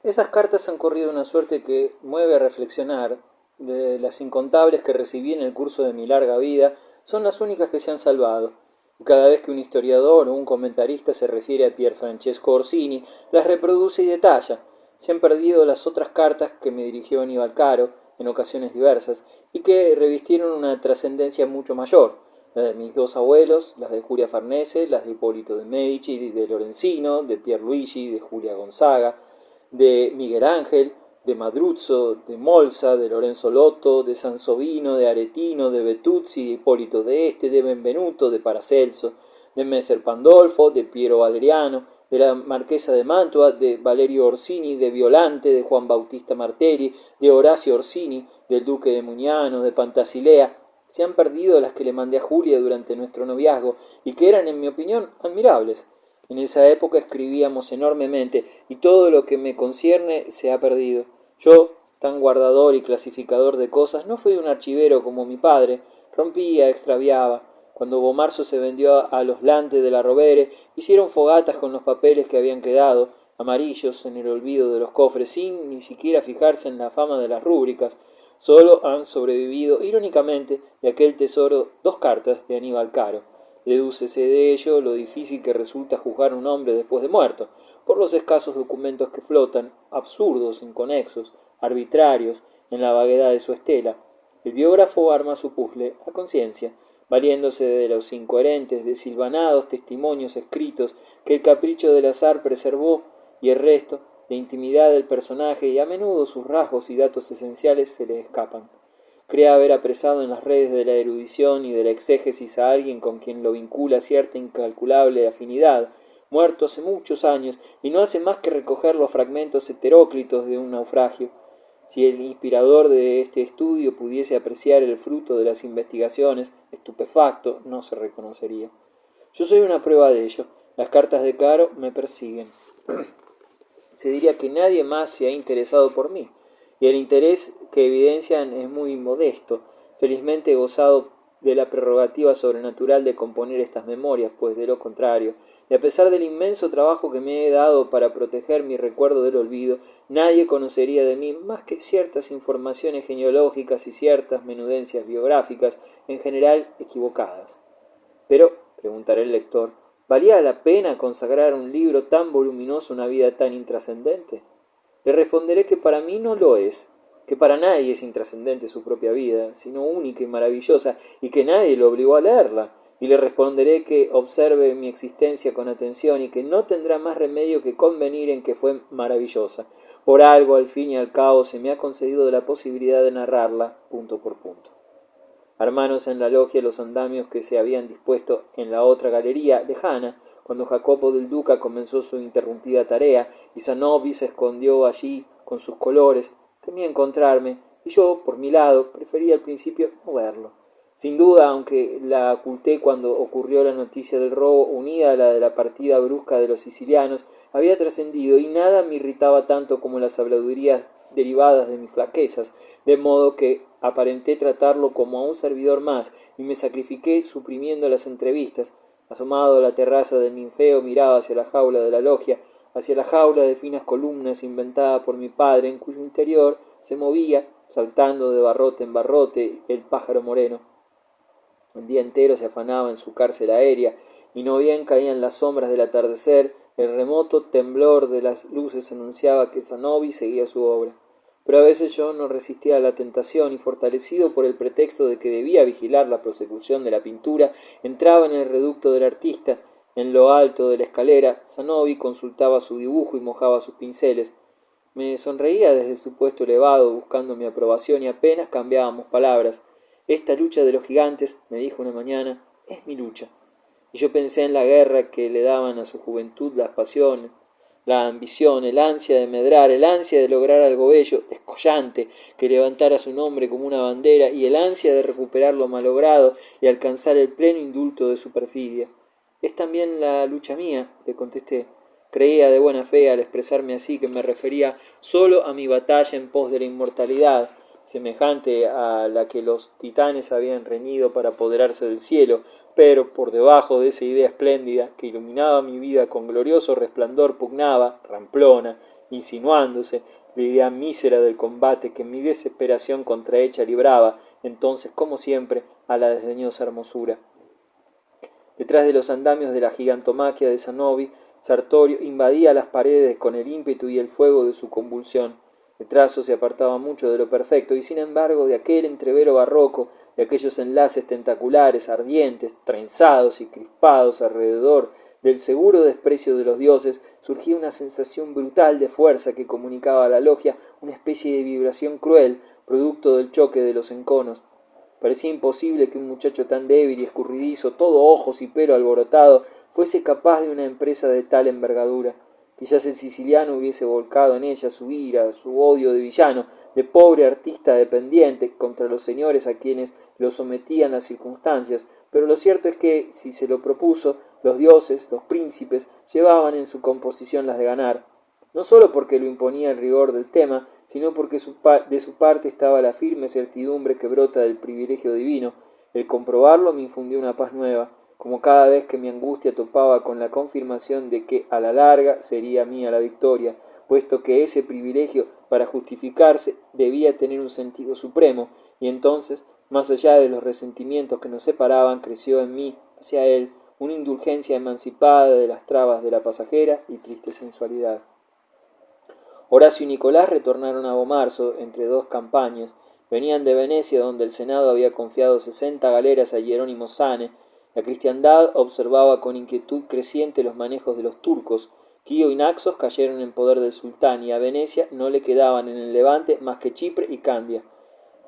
Esas cartas han corrido una suerte que mueve a reflexionar. De las incontables que recibí en el curso de mi larga vida, son las únicas que se han salvado. Y cada vez que un historiador o un comentarista se refiere a Pier Francesco Orsini, las reproduce y detalla. Se han perdido las otras cartas que me dirigió Aníbal Caro, en ocasiones diversas, y que revistieron una trascendencia mucho mayor. Las de mis dos abuelos, las de Julia Farnese, las de Hipólito de Medici, de Lorenzino, de Pierluigi, de Julia Gonzaga, de Miguel Ángel, de Madruzzo, de Molsa, de Lorenzo Lotto, de Sansovino, de Aretino, de Betuzzi, de Hipólito de Este, de Benvenuto, de Paracelso, de Messer Pandolfo, de Piero Valeriano, de la Marquesa de Mantua, de Valerio Orsini, de Violante, de Juan Bautista Martelli, de Horacio Orsini, del Duque de Mugnano, de Pantasilea. Se han perdido las que le mandé a Julia durante nuestro noviazgo y que eran, en mi opinión, admirables. En esa época escribíamos enormemente y todo lo que me concierne se ha perdido. Yo, tan guardador y clasificador de cosas, no fui un archivero como mi padre. Rompía, extraviaba. Cuando Bomarzo se vendió a los Lantes de la Rovere, hicieron fogatas con los papeles que habían quedado, amarillos en el olvido de los cofres, sin ni siquiera fijarse en la fama de las rúbricas. Solo han sobrevivido, irónicamente, de aquel tesoro dos cartas de Aníbal Caro. Dedúcese de ello lo difícil que resulta juzgar a un hombre después de muerto, por los escasos documentos que flotan, absurdos, inconexos, arbitrarios, en la vaguedad de su estela. El biógrafo arma su puzzle a conciencia, valiéndose de los incoherentes, desilvanados testimonios escritos que el capricho del azar preservó, y el resto, la intimidad del personaje y a menudo sus rasgos y datos esenciales se le escapan. Cree haber apresado en las redes de la erudición y de la exégesis a alguien con quien lo vincula cierta incalculable afinidad, muerto hace muchos años, y no hace más que recoger los fragmentos heteróclitos de un naufragio. Si el inspirador de este estudio pudiese apreciar el fruto de las investigaciones, estupefacto, no se reconocería. Yo soy una prueba de ello. Las cartas de Caro me persiguen. Se diría que nadie más se ha interesado por mí, y el interés que evidencian es muy modesto. Felizmente he gozado de la prerrogativa sobrenatural de componer estas memorias, pues de lo contrario, y a pesar del inmenso trabajo que me he dado para proteger mi recuerdo del olvido, nadie conocería de mí más que ciertas informaciones genealógicas y ciertas menudencias biográficas, en general equivocadas. Pero, preguntará el lector, ¿valía la pena consagrar un libro tan voluminoso a una vida tan intrascendente? Le responderé que para mí no lo es, que para nadie es intrascendente su propia vida, sino única y maravillosa, y que nadie lo obligó a leerla. Y le responderé que observe mi existencia con atención y que no tendrá más remedio que convenir en que fue maravillosa. Por algo, al fin y al cabo, se me ha concedido la posibilidad de narrarla punto por punto. Armándose en la logia los andamios que se habían dispuesto en la otra galería lejana, cuando Jacopo del Duca comenzó su interrumpida tarea, y Zanobi se escondió allí con sus colores, temía encontrarme, y yo, por mi lado, prefería al principio no verlo. Sin duda, aunque la oculté cuando ocurrió la noticia del robo, unida a la de la partida brusca de los sicilianos, había trascendido, y nada me irritaba tanto como las habladurías derivadas de mis flaquezas, de modo que aparenté tratarlo como a un servidor más, y me sacrifiqué suprimiendo las entrevistas. Asomado a la terraza del ninfeo, miraba hacia la jaula de la logia, hacia la jaula de finas columnas inventada por mi padre, en cuyo interior se movía, saltando de barrote en barrote, el pájaro moreno. El día entero se afanaba en su cárcel aérea, y no bien caían las sombras del atardecer, el remoto temblor de las luces anunciaba que Zanobi seguía su obra. Pero a veces yo no resistía a la tentación y, fortalecido por el pretexto de que debía vigilar la prosecución de la pintura, entraba en el reducto del artista. En lo alto de la escalera, Zanobi consultaba su dibujo y mojaba sus pinceles. Me sonreía desde su puesto elevado, buscando mi aprobación, y apenas cambiábamos palabras. Esta lucha de los gigantes, me dijo una mañana, es mi lucha. Y yo pensé en la guerra que le daban a su juventud las pasiones, la ambición, el ansia de medrar, el ansia de lograr algo bello, descollante, que levantara su nombre como una bandera, y el ansia de recuperar lo malogrado y alcanzar el pleno indulto de su perfidia. Es también la lucha mía, le contesté. Creía de buena fe al expresarme así que me refería solo a mi batalla en pos de la inmortalidad, semejante a la que los titanes habían reñido para apoderarse del cielo, pero por debajo de esa idea espléndida que iluminaba mi vida con glorioso resplandor pugnaba, ramplona, insinuándose la idea mísera del combate que mi desesperación contra ella libraba, entonces, como siempre, a la desdeñosa hermosura. Detrás de los andamios de la gigantomaquia de Zanobi, Sartorio invadía las paredes con el ímpetu y el fuego de su convulsión. El trazo se apartaba mucho de lo perfecto, y sin embargo de aquel entrevero barroco, de aquellos enlaces tentaculares, ardientes, trenzados y crispados alrededor del seguro desprecio de los dioses, surgía una sensación brutal de fuerza que comunicaba a la logia una especie de vibración cruel, producto del choque de los enconos. Parecía imposible que un muchacho tan débil y escurridizo, todo ojos y pelo alborotado, fuese capaz de una empresa de tal envergadura. Quizás el siciliano hubiese volcado en ella su ira, su odio de villano, de pobre artista dependiente contra los señores a quienes lo sometían las circunstancias, pero lo cierto es que, si se lo propuso, los dioses, los príncipes, llevaban en su composición las de ganar, no sólo porque lo imponía el rigor del tema, sino porque de su parte estaba la firme certidumbre que brota del privilegio divino. El comprobarlo me infundió una paz nueva, como cada vez que mi angustia topaba con la confirmación de que a la larga sería mía la victoria, puesto que ese privilegio, para justificarse, debía tener un sentido supremo, y entonces, más allá de los resentimientos que nos separaban, creció en mí, hacia él, una indulgencia emancipada de las trabas de la pasajera y triste sensualidad. Horacio y Nicolás retornaron a Bomarzo entre dos campañas. Venían de Venecia, donde el Senado había confiado 60 galeras a Jerónimo Sane. La cristiandad observaba con inquietud creciente los manejos de los turcos. Quío y Naxos cayeron en poder del sultán, y a Venecia no le quedaban en el Levante más que Chipre y Candia.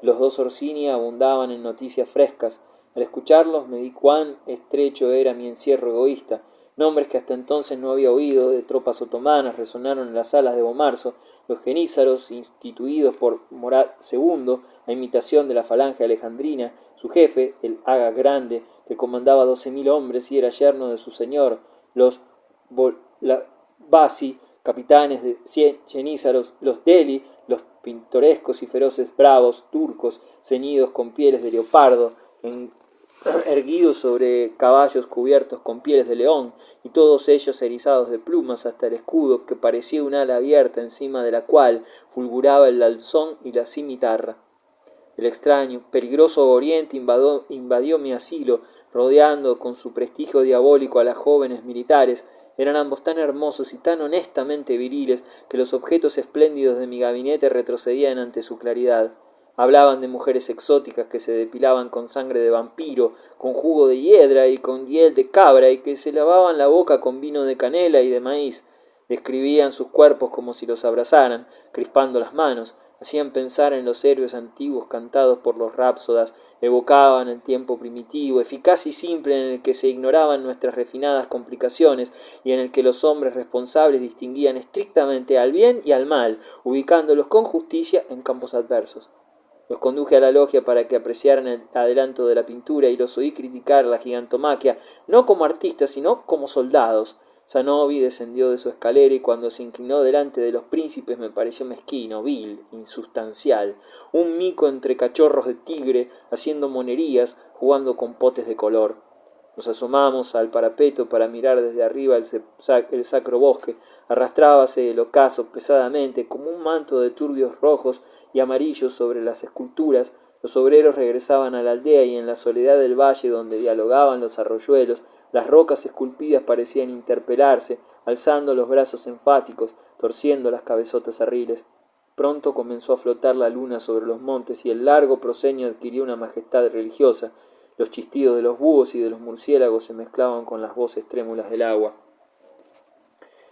Los dos Orsini abundaban en noticias frescas. Al escucharlos me di cuán estrecho era mi encierro egoísta. Nombres que hasta entonces no había oído, de tropas otomanas, resonaron en las salas de Bomarzo. Los genízaros, instituidos por Morad II, a imitación de la falange alejandrina, su jefe, el Aga Grande, que comandaba 12.000 hombres y era yerno de su señor, los Basi, capitanes de 100 genízaros, los Deli, los pintorescos y feroces bravos turcos, ceñidos con pieles de leopardo, erguidos sobre caballos cubiertos con pieles de león, y todos ellos erizados de plumas hasta el escudo, que parecía un ala abierta encima de la cual fulguraba el alzón y la cimitarra. El extraño, peligroso oriente invadió mi asilo, rodeando con su prestigio diabólico a las jóvenes militares. Eran ambos tan hermosos y tan honestamente viriles que los objetos espléndidos de mi gabinete retrocedían ante su claridad. Hablaban de mujeres exóticas que se depilaban con sangre de vampiro, con jugo de hiedra y con hiel de cabra, y que se lavaban la boca con vino de canela y de maíz. Describían sus cuerpos como si los abrazaran, crispando las manos, hacían pensar en los héroes antiguos cantados por los rápsodas, evocaban el tiempo primitivo, eficaz y simple, en el que se ignoraban nuestras refinadas complicaciones y en el que los hombres responsables distinguían estrictamente al bien y al mal, ubicándolos con justicia en campos adversos. Los conduje a la logia para que apreciaran el adelanto de la pintura y los oí criticar la gigantomaquia, no como artistas, sino como soldados. Zanobi descendió de su escalera y cuando se inclinó delante de los príncipes me pareció mezquino, vil, insustancial, un mico entre cachorros de tigre, haciendo monerías, jugando con potes de color. Nos asomamos al parapeto para mirar desde arriba el sacro bosque. Arrastrábase el ocaso pesadamente como un manto de turbios rojos y amarillos sobre las esculturas. Los obreros regresaban a la aldea y en la soledad del valle donde dialogaban los arroyuelos, las rocas esculpidas parecían interpelarse, alzando los brazos enfáticos, torciendo las cabezotas arriles. Pronto comenzó a flotar la luna sobre los montes y el largo proscenio adquirió una majestad religiosa. Los chistidos de los búhos y de los murciélagos se mezclaban con las voces trémulas del agua.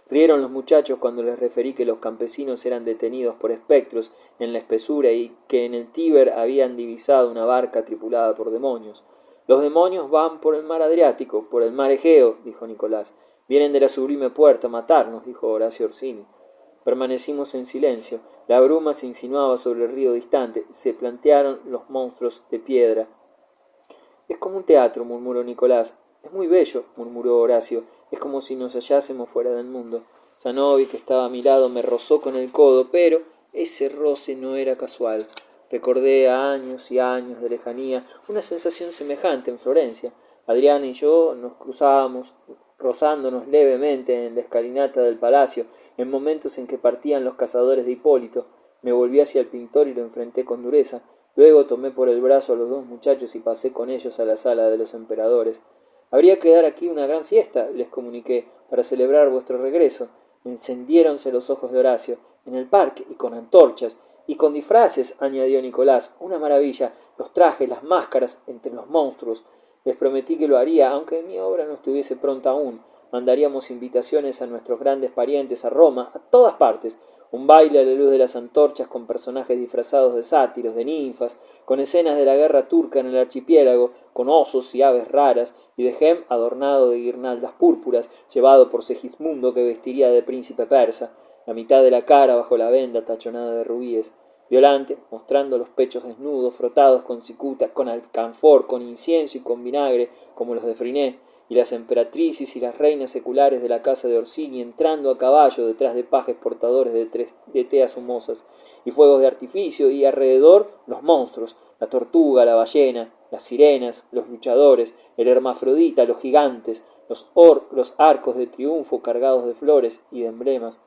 Rieron los muchachos cuando les referí que los campesinos eran detenidos por espectros en la espesura y que en el Tíber habían divisado una barca tripulada por demonios. Los demonios van por el mar Adriático, por el mar Egeo, dijo Nicolás. Vienen de la sublime puerta a matarnos, dijo Horacio Orsini. Permanecimos en silencio. La bruma se insinuaba sobre el río distante. Se plantearon los monstruos de piedra. Es como un teatro, murmuró Nicolás. Es muy bello, murmuró Horacio. Es como si nos hallásemos fuera del mundo. Zanobi, que estaba a mi lado, me rozó con el codo, pero ese roce no era casual. Recordé a años y años de lejanía una sensación semejante en Florencia. Adriana y yo nos cruzábamos rozándonos levemente en la escalinata del palacio, en momentos en que partían los cazadores de Hipólito. Me volví hacia el pintor y lo enfrenté con dureza. Luego tomé por el brazo a los dos muchachos y pasé con ellos a la sala de los emperadores. Habría que dar aquí una gran fiesta, les comuniqué, para celebrar vuestro regreso. Encendiéronse los ojos de Horacio. En el parque, y con antorchas, y con disfraces, añadió Nicolás. Una maravilla, los trajes, las máscaras, entre los monstruos. Les prometí que lo haría, aunque mi obra no estuviese pronta aún. Mandaríamos invitaciones a nuestros grandes parientes, a Roma, a todas partes. Un baile a la luz de las antorchas con personajes disfrazados de sátiros, de ninfas, con escenas de la guerra turca en el archipiélago, con osos y aves raras, y de Gem adornado de guirnaldas púrpuras, llevado por Segismundo que vestiría de príncipe persa, la mitad de la cara bajo la venda tachonada de rubíes. Violante, mostrando los pechos desnudos, frotados con cicuta, con alcanfor, con incienso y con vinagre, como los de Friné, y las emperatrices y las reinas seculares de la casa de Orsini entrando a caballo detrás de pajes portadores de teas humosas, y fuegos de artificio, y alrededor los monstruos, la tortuga, la ballena, las sirenas, los luchadores, el hermafrodita, los gigantes, los arcos de triunfo cargados de flores y de emblemas.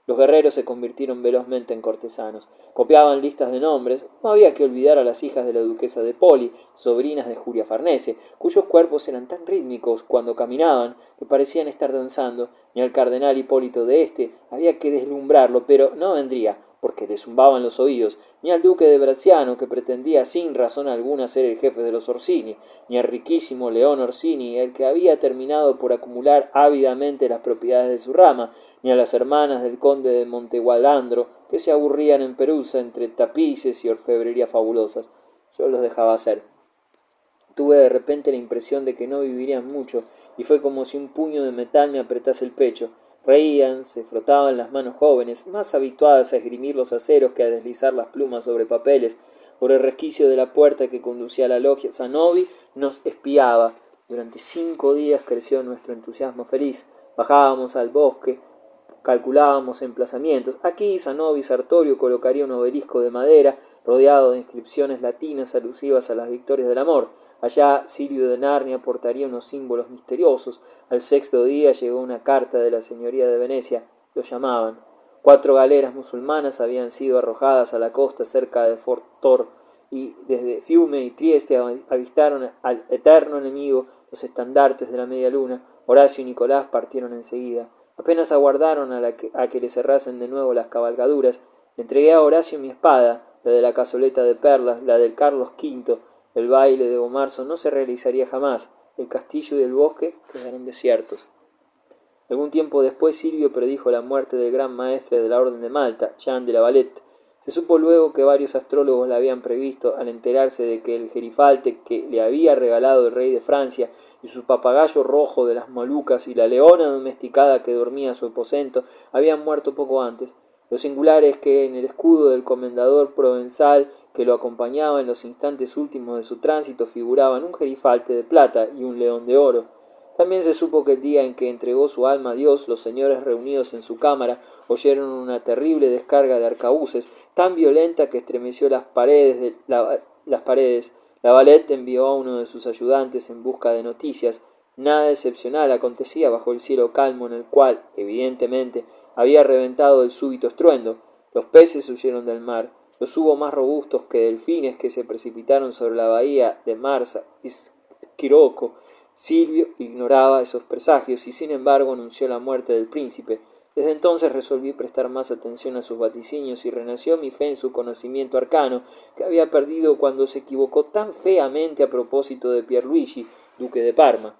Los guerreros se convirtieron velozmente en cortesanos. Copiaban listas de nombres. No había que olvidar a las hijas de la duquesa de Poli, sobrinas de Julia Farnese, cuyos cuerpos eran tan rítmicos cuando caminaban que parecían estar danzando. Ni al cardenal Hipólito de este había que deslumbrarlo, pero no vendría, porque le zumbaban los oídos, ni al duque de Bracciano, que pretendía sin razón alguna ser el jefe de los Orsini, ni al riquísimo León Orsini, el que había terminado por acumular ávidamente las propiedades de su rama, ni a las hermanas del conde de Montegualandro, que se aburrían en Perusa entre tapices y orfebrerías fabulosas. Yo los dejaba hacer. Tuve de repente la impresión de que no vivirían mucho, y fue como si un puño de metal me apretase el pecho. Reían, se frotaban las manos jóvenes, más habituadas a esgrimir los aceros que a deslizar las plumas sobre papeles. Por el resquicio de la puerta que conducía a la logia, Zanobi nos espiaba. Durante 5 días creció nuestro entusiasmo feliz. Bajábamos al bosque, calculábamos emplazamientos. Aquí Zanobi Sartorio colocaría un obelisco de madera rodeado de inscripciones latinas alusivas a las victorias del amor. Allá Silvio de Narnia portaría unos símbolos misteriosos. Al 6.º día llegó una carta de la señoría de Venecia. Lo llamaban. 4 galeras musulmanas habían sido arrojadas a la costa cerca de Fort Tor, y desde Fiume y Trieste avistaron al eterno enemigo los estandartes de la media luna. Horacio y Nicolás partieron enseguida. Apenas aguardaron a que le cerrasen de nuevo las cabalgaduras. Le entregué a Horacio mi espada, la de la cazoleta de perlas, la del Carlos V. El baile de Bomarzo no se realizaría jamás. El castillo y el bosque quedaron desiertos. Algún tiempo después Silvio predijo la muerte del gran maestre de la Orden de Malta, Jean de la Valette. Se supo luego que varios astrólogos la habían previsto al enterarse de que el gerifalte que le había regalado el rey de Francia y su papagayo rojo de las Molucas y la leona domesticada que dormía a su aposento habían muerto poco antes. Lo singular es que en el escudo del comendador provenzal que lo acompañaba en los instantes últimos de su tránsito figuraban un gerifalte de plata y un león de oro. También se supo que el día en que entregó su alma a Dios, los señores reunidos en su cámara oyeron una terrible descarga de arcabuces, tan violenta que estremeció las paredes. La Valette envió a uno de sus ayudantes en busca de noticias. Nada excepcional acontecía bajo el cielo calmo en el cual, evidentemente, había reventado el súbito estruendo. Los peces huyeron del mar. Los hubo más robustos que delfines que se precipitaron sobre la bahía de Marsa y Scirocco. Silvio ignoraba esos presagios y sin embargo anunció la muerte del príncipe. Desde entonces resolví prestar más atención a sus vaticinios y renació mi fe en su conocimiento arcano, que había perdido cuando se equivocó tan feamente a propósito de Pierluigi, duque de Parma.